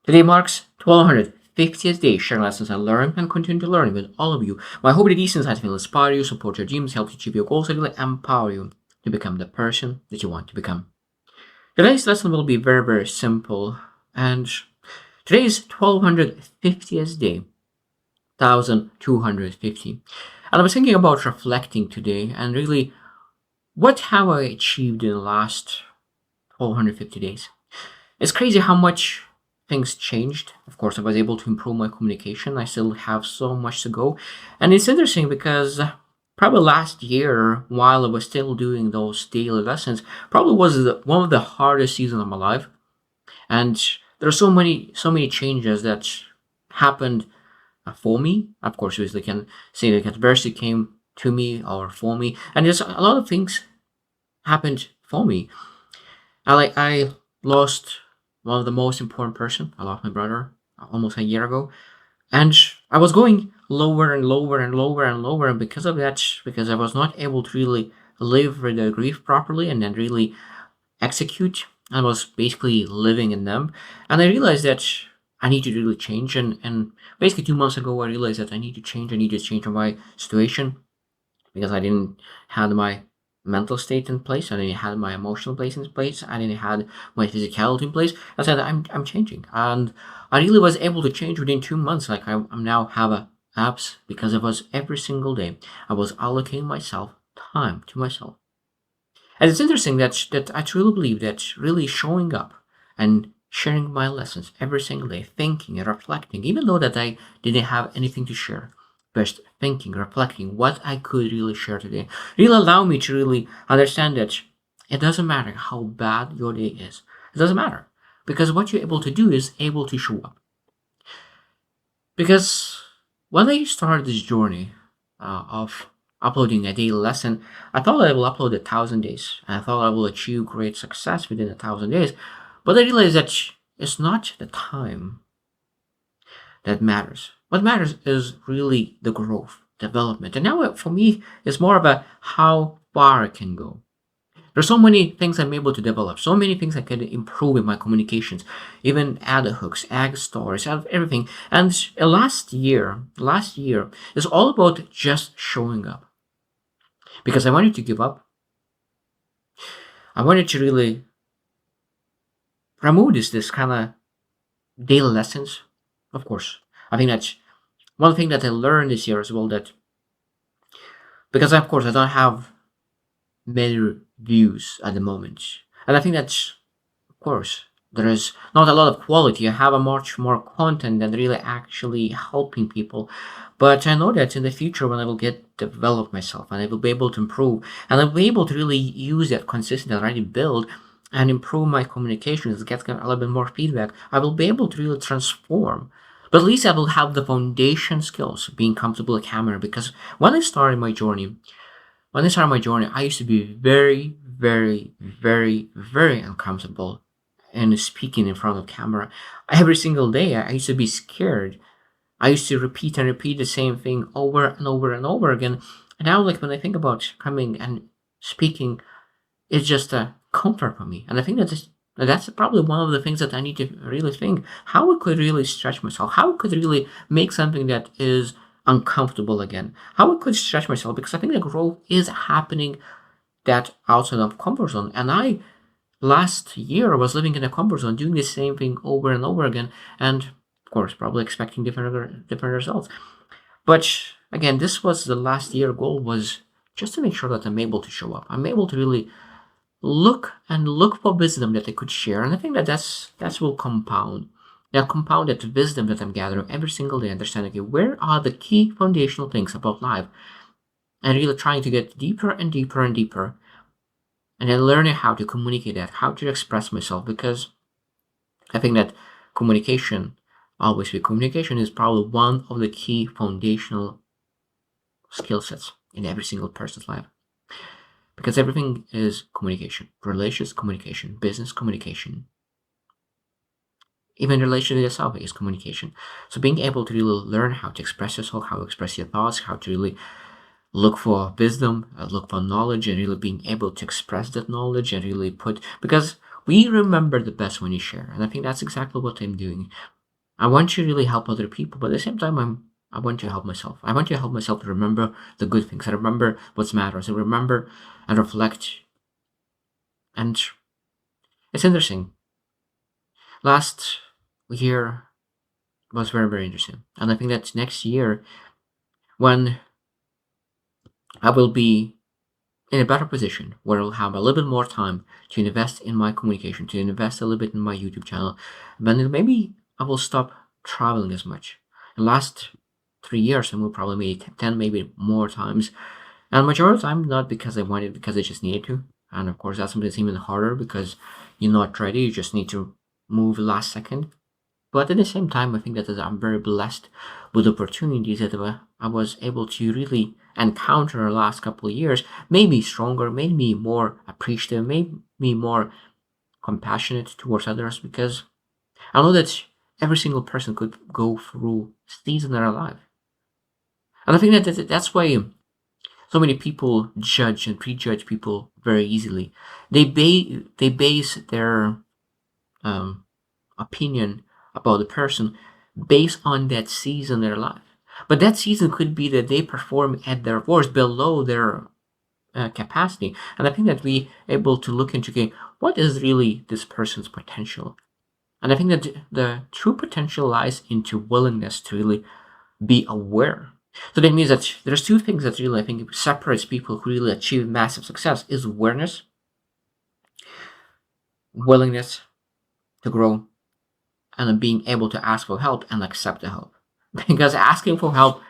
Today marks 1250th day sharing lessons I learned and continue to learn with all of you. My hope that these insights will inspire you, support your dreams, help you achieve your goals, and really empower you to become the person that you want to become. Today's lesson will be very, very simple, and today is 1250th day, 1250. And I was thinking about reflecting today and really what have I achieved in the last 1250 days. It's crazy how much things changed. Of course, I was able to improve my communication. I still have so much to go. And it's interesting because probably last year, while I was still doing those daily lessons, probably was one of the hardest seasons of my life. And there are so many changes that happened for me. Of course, we can say that adversity came to me or for me. And there's a lot of things happened for me. I lost one of the most important person. I lost my brother almost a year ago, and I was going lower and lower and lower and lower. And because of that, because I was not able to really live with the grief properly and then really execute, I was basically living in them. And I realized that I need to really change. And basically 2 months ago, I realized that I need to change. I need to change my situation because I didn't have my mental state in place. I didn't have my emotional place in place. I didn't have my physicality in place. I said I'm changing, and I really was able to change within 2 months. Like I'm now have apps because it was every single day I was allocating myself time to myself. And it's interesting that I truly believe that really showing up and sharing my lessons every single day, thinking and reflecting, even though that I didn't have anything to share, just thinking, reflecting what I could really share today, really allow me to really understand that it doesn't matter how bad your day is. It doesn't matter. Because what you're able to do is able to show up. Because when I started this journey of uploading a daily lesson, I thought I will upload 1,000 days. I thought I will achieve great success within 1,000 days. But I realized that it's not the time that matters. What matters is really the growth, development. And now for me, it's more about how far I can go. There's so many things I'm able to develop, so many things I can improve in my communications, even add hooks, add stories, add everything. And last year is all about just showing up. Because I wanted to give up. I wanted to really remove this kind of daily lessons. Of course, I think that's one thing that I learned this year as well, that because of course I don't have many views at the moment. And I think that, of course, there is not a lot of quality. I have a much more content than really actually helping people. But I know that in the future, when I will get develop myself and I will be able to improve and I'll be able to really use that consistent already build and improve my communications, get a little bit more feedback, I will be able to really transform. But at least I will have the foundation skills being comfortable with camera, because when I started my journey, I used to be very, very, very, very uncomfortable in speaking in front of camera. Every single day, I used to be scared. I used to repeat and repeat the same thing over and over and over again. And now, like when I think about coming and speaking, it's just a comfort for me. And I think that's probably one of the things that I need to really think how I could really stretch myself, how I could really make something that is uncomfortable again, how I could stretch myself, because I think the growth is happening that outside of comfort zone. And I last year was living in a comfort zone, doing the same thing over and over again, and of course probably expecting different results. But again, this was the last year goal, was just to make sure that I'm able to show up. I'm able to really look for wisdom that I could share. And I think that will compound. That compounded wisdom that I'm gathering every single day, understanding, okay, where are the key foundational things about life, and really trying to get deeper and deeper and deeper, and then learning how to communicate that, how to express myself, because I think that communication is probably one of the key foundational skill sets in every single person's life. Because everything is communication, relations communication, business communication, even relation to yourself is communication. So being able to really learn how to express yourself, how to express your thoughts, how to really look for wisdom, look for knowledge, and really being able to express that knowledge and really because we remember the best when you share. And I think that's exactly what I'm doing. I want to really help other people, but at the same time, I want to help myself. I want to help myself to remember the good things. I remember what matters. I remember and reflect. And it's interesting. Last year was very, very interesting. And I think that next year, when I will be in a better position, where I'll have a little bit more time to invest in my communication, to invest a little bit in my YouTube channel, then maybe I will stop traveling as much. In the last 3 years, I moved probably maybe 10, maybe more times. And majority of the time, not because I wanted, because I just needed to. And of course, that's something that's even harder because you're not ready. You just need to move last second. But at the same time, I think that I'm very blessed with opportunities that I was able to really encounter the last couple of years, made me stronger, made me more appreciative, made me more compassionate towards others, because I know that every single person could go through seasons in their life. And I think that's why so many people judge and prejudge people very easily. They base their um, opinion about the person based on that season in their life. But that season could be that they perform at their worst, below their capacity. And I think that we able to look into, okay, what is really this person's potential? And I think that the true potential lies into willingness to really be aware. So that means that there's two things that really I think separates people who really achieve massive success is awareness, willingness to grow, and being able to ask for help and accept the help. Because asking for help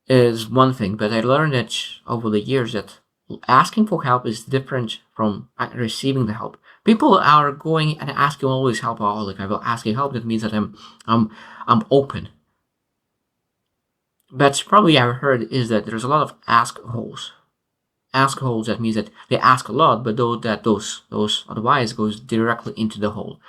is one thing, but I learned that over the years that asking for help is different from receiving the help. People are going and asking always help. Oh, like I will ask you help. That means that I'm open. But probably I've heard is that there's a lot of ask holes. Ask holes, that means that they ask a lot, but those advice goes directly into the hole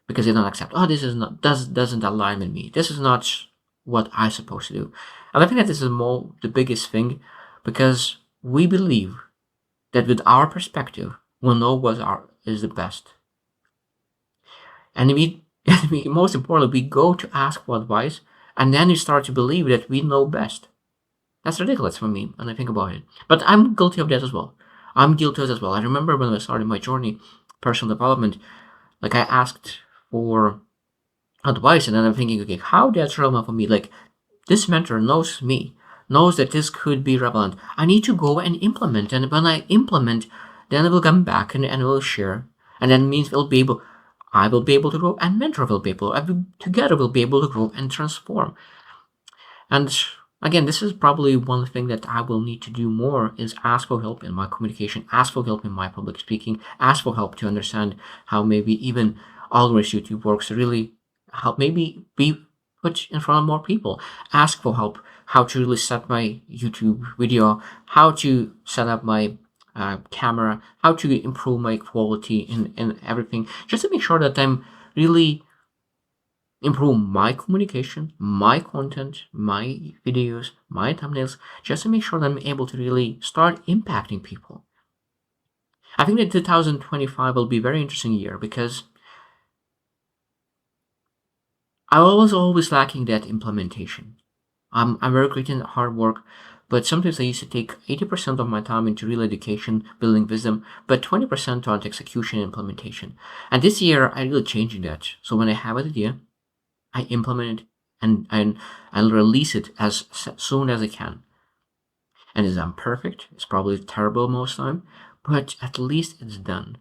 because they don't accept. Oh, this is not doesn't align with me. This is not what I'm supposed to do. And I think that this is more the biggest thing because we believe that with our perspective, we'll know what is the best. And most importantly, we go to ask for advice, and then you start to believe that we know best. That's ridiculous for me when I think about it. But I'm guilty of that as well. I'm guilty of that as well. I remember when I started my journey, personal development, like I asked for advice, and then I'm thinking, okay, how that's relevant for me? Like this mentor knows me, knows that this could be relevant. I need to go and implement, and when I implement, then I will come back and we'll share, and that means I will be able to grow, and mentor will be able, together we'll be able to grow and transform. And again, this is probably one thing that I will need to do more is ask for help in my communication, ask for help in my public speaking, ask for help to understand how maybe even algorithm YouTube works, really help maybe be put in front of more people, ask for help, how to really set my YouTube video, how to set up my camera, how to improve my quality and everything, just to make sure that I'm really improve my communication, my content, my videos, my thumbnails, just to make sure that I'm able to really start impacting people. I think that 2025 will be a very interesting year because I was always lacking that implementation. I'm very great in hard work, but sometimes I used to take 80% of my time into real education, building wisdom, but 20% on execution and implementation. And this year, I'm really changing that. So when I have an idea, I implement it and I'll release it as soon as I can. And it's imperfect. It's probably terrible most time, but at least it's done.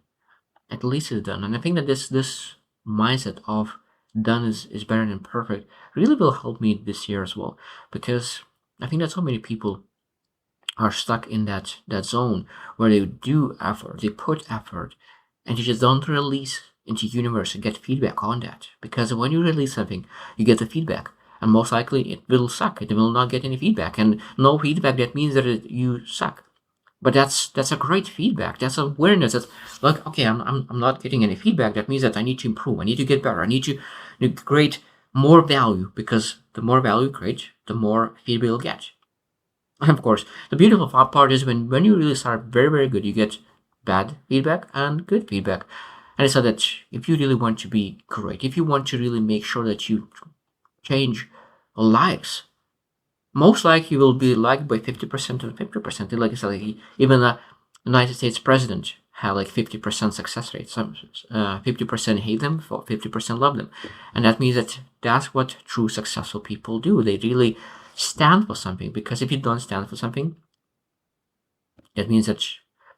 At least it's done. And I think that this mindset of done is better than perfect really will help me this year as well. Because I think that so many people are stuck in that zone where they do effort, they put effort, and you just don't release into universe and get feedback on that. Because when you release something, you get the feedback, and most likely it will suck. It will not get any feedback, and no feedback. That means that you suck. But that's a great feedback. That's awareness. That's like, okay, I'm not getting any feedback. That means that I need to improve. I need to get better. I need to create more value, because the more value you create, the more feedback you'll get. And of course, the beautiful part is when you really start very, very good, you get bad feedback and good feedback. And I said that if you really want to be great, if you want to really make sure that you change lives, most likely you will be liked by 50% and 50%. Like I said, like even the United States president had like 50% success rate. Some 50% hate them, 50% love them, and that means that that's what true successful people do. They really stand for something, because if you don't stand for something, that means that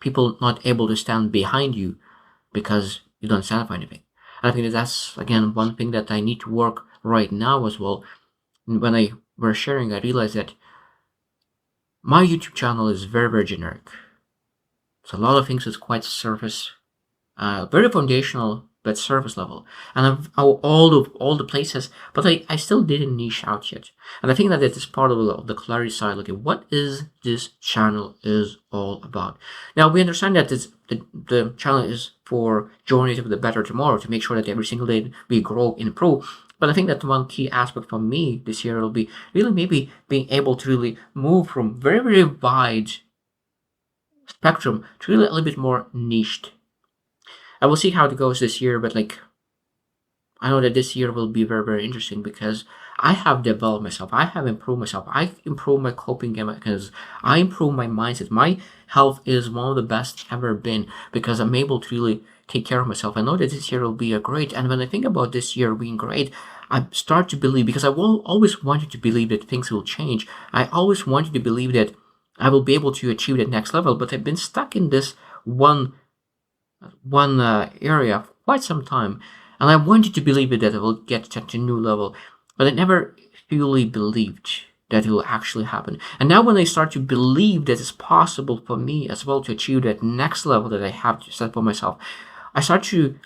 people not able to stand behind you because you don't stand for anything. And I think that that's again one thing that I need to work right now as well. When I were sharing, I realized that my YouTube channel is very, very generic. So a lot of things is quite surface, very foundational, but surface level. And I've all the places, but I still didn't niche out yet. And I think that it is part of the clarity side. Like, what is this channel is all about? Now we understand that the channel is for journey to the better tomorrow, to make sure that every single day we grow and improve. But I think that one key aspect for me this year will be really maybe being able to really move from very, very wide spectrum to really a little bit more niched. I will see how it goes this year, but like I know that this year will be very, very interesting because I have developed myself. I have improved myself. I've improved my coping mechanisms. I improved my mindset. My health is one of the best ever been because I'm able to really take care of myself. I know that this year will be a great. And when I think about this year being great, I start to believe, because I will always wanted to believe that things will change. I always wanted to believe that I will be able to achieve that next level, but I've been stuck in this one area for quite some time, and I wanted to believe that I will get to a new level, but I never fully believed that it will actually happen. And now when I start to believe that it's possible for me as well to achieve that next level that I have to set for myself, I start to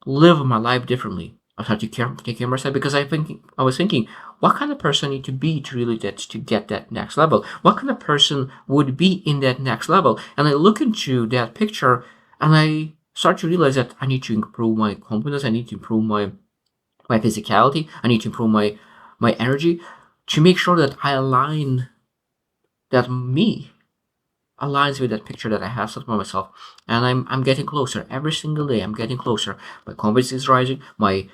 live my life differently. I start to take care of myself, because I was thinking, what kind of person I need to be to really get that next level? What kind of person would be in that next level? And I look into that picture and I start to realize that I need to improve my confidence. I need to improve my physicality. I need to improve my energy to make sure that I align, that me aligns with that picture that I have set for myself. And I'm getting closer every single day. I'm getting closer. My confidence is rising. My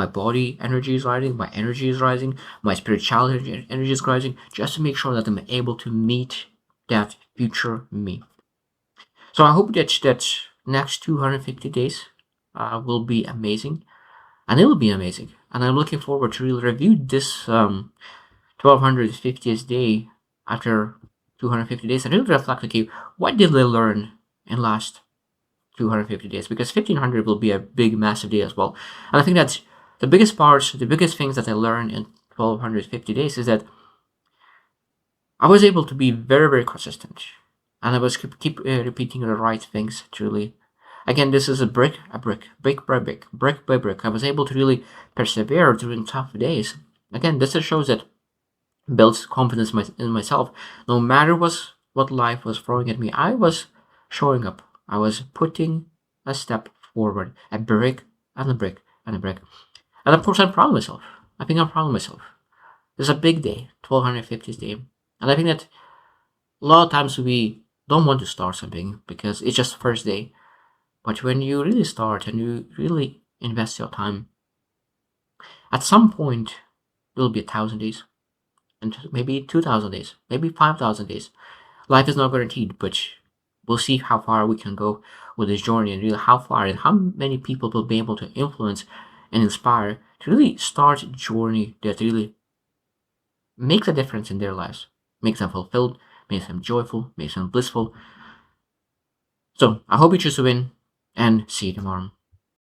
body energy is rising. My energy is rising. My spirituality energy is rising. Just to make sure that I'm able to meet that future me. So I hope that next 250 days will be amazing, and it will be amazing. And I'm looking forward to really review this 1250th day after 250 days and really reflect, okay, what did I learn in last 250 days? Because 1500 will be a big, massive day as well. And I think that the biggest parts, the biggest things that I learned in 1250 days is that I was able to be very, very consistent. And I was keep repeating the right things, truly. Again, this is a brick by brick. I was able to really persevere during tough days. Again, this just shows that builds confidence in myself. No matter what life was throwing at me, I was showing up. I was putting a step forward, a brick and a brick and a brick. And of course, I'm proud of myself. I think I'm proud of myself. This is a big day, 1250th day. And I think that a lot of times we don't want to start something because it's just the first day. But when you really start and you really invest your time, at some point, it will be 1,000 days, and maybe 2,000 days, maybe 5,000 days. Life is not guaranteed, but we'll see how far we can go with this journey, and really how far and how many people will be able to influence and inspire to really start a journey that really makes a difference in their lives, makes them fulfilled, makes them joyful, makes them blissful. So I hope you choose to win, and see you tomorrow.